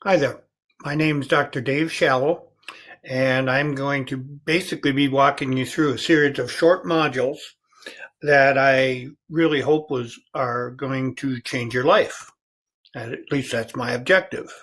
Hi there. My name is Dr. Dave Schalow, and I'm going to basically be walking you through a series of short modules that I really hope are going to change your life. At least that's my objective.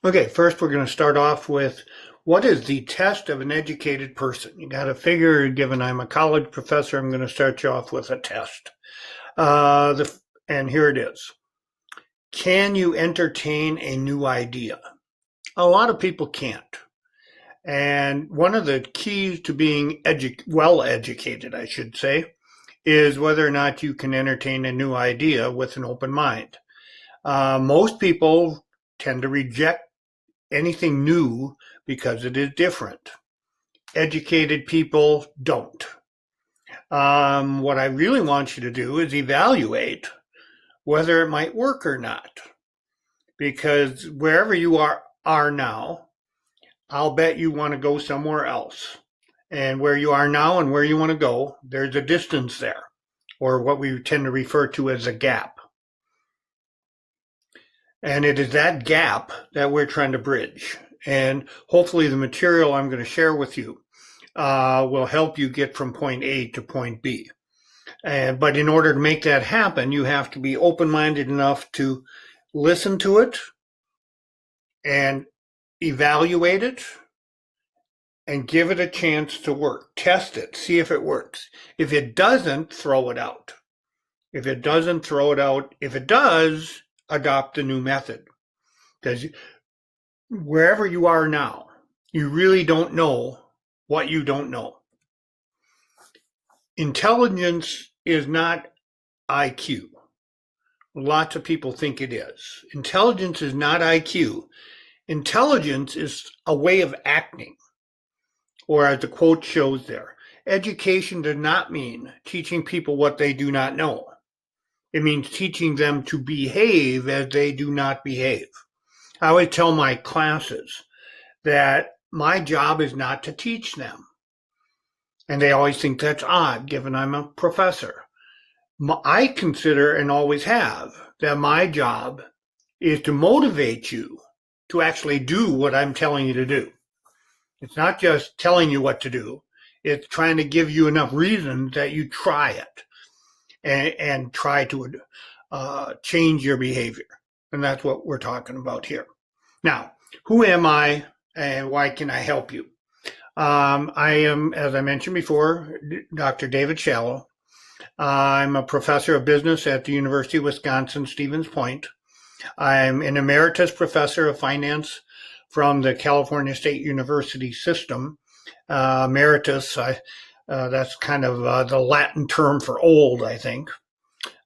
Okay, first we're going to start off with what is the test of an educated person? You got to figure, given I'm a college professor, I'm going to start you off with a test. And here it is. Can you entertain a new idea? A lot of people can't. And one of the keys to being well educated, I should say, is whether or not you can entertain a new idea with an open mind. Most people tend to reject anything new because it is different. Educated people don't. What I really want you to do is evaluate whether it might work or not. Because wherever you are now, I'll bet you want to go somewhere else. And where you are now and where you want to go, there's a distance there, or what we tend to refer to as a gap. And it is that gap that we're trying to bridge. And hopefully the material I'm going to share with you will help you get from point A to point B. But in order to make that happen, you have to be open-minded enough to listen to it and evaluate it and give it a chance to work. Test it, see if it works. If it doesn't, throw it out. If it doesn't, throw it out. If it does, adopt a new method. Because wherever you are now, you really don't know what you don't know. Intelligence is not IQ. Lots of people think it is. Intelligence is not IQ. Intelligence is a way of acting, or as the quote shows there, education does not mean teaching people what they do not know. It means teaching them to behave as they do not behave. I always tell my classes that my job is not to teach them. And they always think that's odd, given I'm a professor. I consider, and always have, that my job is to motivate you to actually do what I'm telling you to do. It's not just telling you what to do. It's trying to give you enough reasons that you try it and try to change your behavior. And that's what we're talking about here. Now, who am I and why can I help you? I am, as I mentioned before, Dr. David Schalow. I'm a professor of business at the University of Wisconsin-Stevens Point. I'm an emeritus professor of finance from the California State University system. Emeritus, that's kind of the Latin term for old, I think.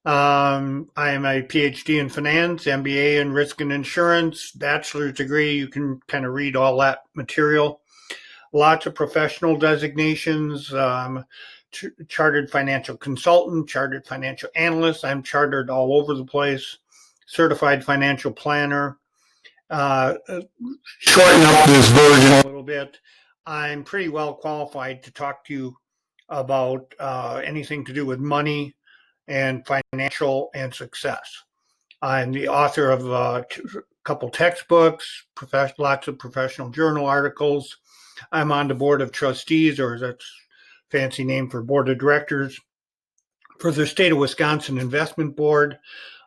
I am a PhD in finance, MBA in risk and insurance, bachelor's degree. You can kind of read all that material. Lots of professional designations. Chartered financial consultant, chartered financial analyst. I'm chartered all over the place. Certified financial planner. Shorten up this version a little bit. I'm pretty well qualified to talk to you about anything to do with money and financial and success. I'm the author of a couple textbooks, lots of professional journal articles. I'm on the board of trustees, or that's a fancy name for board of directors, for the State of Wisconsin Investment Board,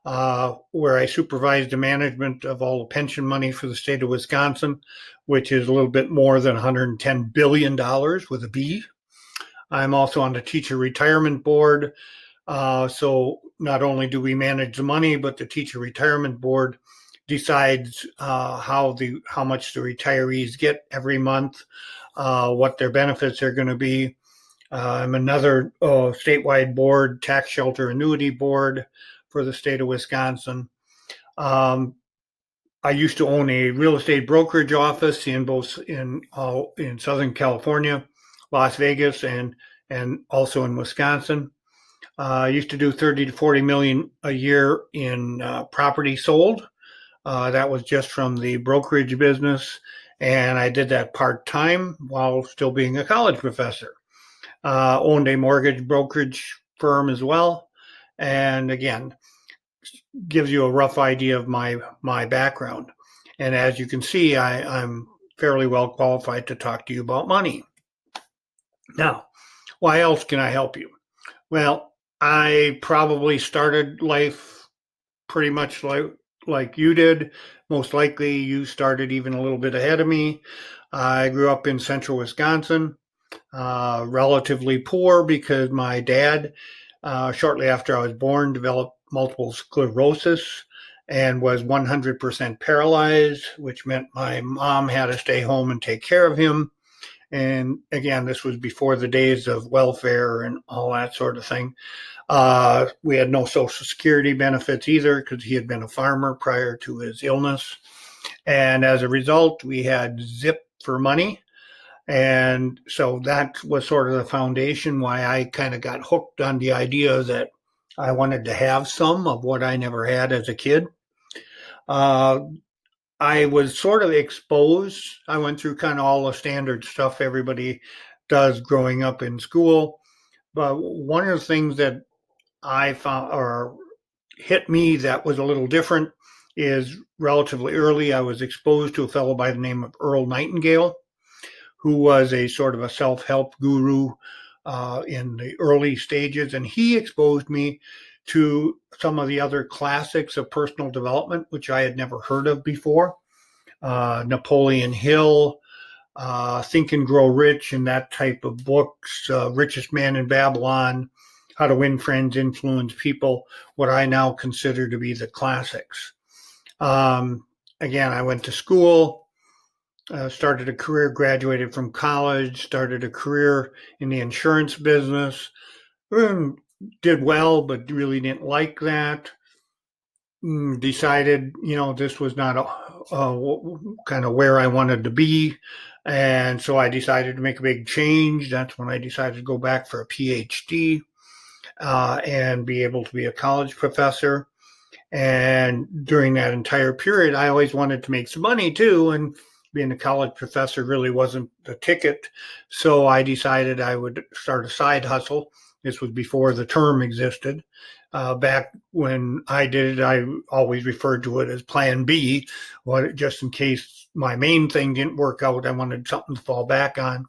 where I supervise the management of all the pension money for the state of Wisconsin, which is a little bit more than $110 billion with a B. I'm also on the Teacher Retirement Board. So not only do we manage the money, but the Teacher Retirement Board decides how much the retirees get every month, what their benefits are going to be. I'm another statewide board, tax shelter annuity board for the state of Wisconsin. I used to own a real estate brokerage office in Southern California, Las Vegas, and also in Wisconsin. I used to do 30 to 40 million a year in property sold. That was just from the brokerage business, and I did that part time while still being a college professor. Owned a mortgage brokerage firm as well, and again, gives you a rough idea of my background. And as you can see, I'm fairly well qualified to talk to you about money. Now, why else can I help you? Well, I probably started life pretty much like you did. Most likely, you started even a little bit ahead of me. I grew up in central Wisconsin, relatively poor because my dad, shortly after I was born, developed multiple sclerosis and was 100% paralyzed, which meant my mom had to stay home and take care of him. And again, this was before the days of welfare and all that sort of thing. We had no Social Security benefits either because he had been a farmer prior to his illness. And as a result, we had zip for money. And so that was sort of the foundation why I kind of got hooked on the idea that I wanted to have some of what I never had as a kid. Uh, I was sort of exposed. I went through kind of all the standard stuff everybody does growing up in school. But one of the things that I found or hit me that was a little different is relatively early. I was exposed to a fellow by the name of Earl Nightingale, who was a sort of a self help guru in the early stages. And he exposed me to some of the other classics of personal development, which I had never heard of before. Napoleon Hill, Think and Grow Rich, and that type of books, Richest Man in Babylon, How to Win Friends, Influence People, what I now consider to be the classics. Again, I went to school, started a career, graduated from college, started a career in the insurance business, did well, but really didn't like that. Decided, this was not kind of where I wanted to be. And so I decided to make a big change. That's when I decided to go back for a PhD and be able to be a college professor. And during that entire period, I always wanted to make some money too. And being a college professor really wasn't the ticket. So I decided I would start a side hustle. This was before the term existed. Back when I did it, I always referred to it as Plan B, just in case my main thing didn't work out. I wanted something to fall back on.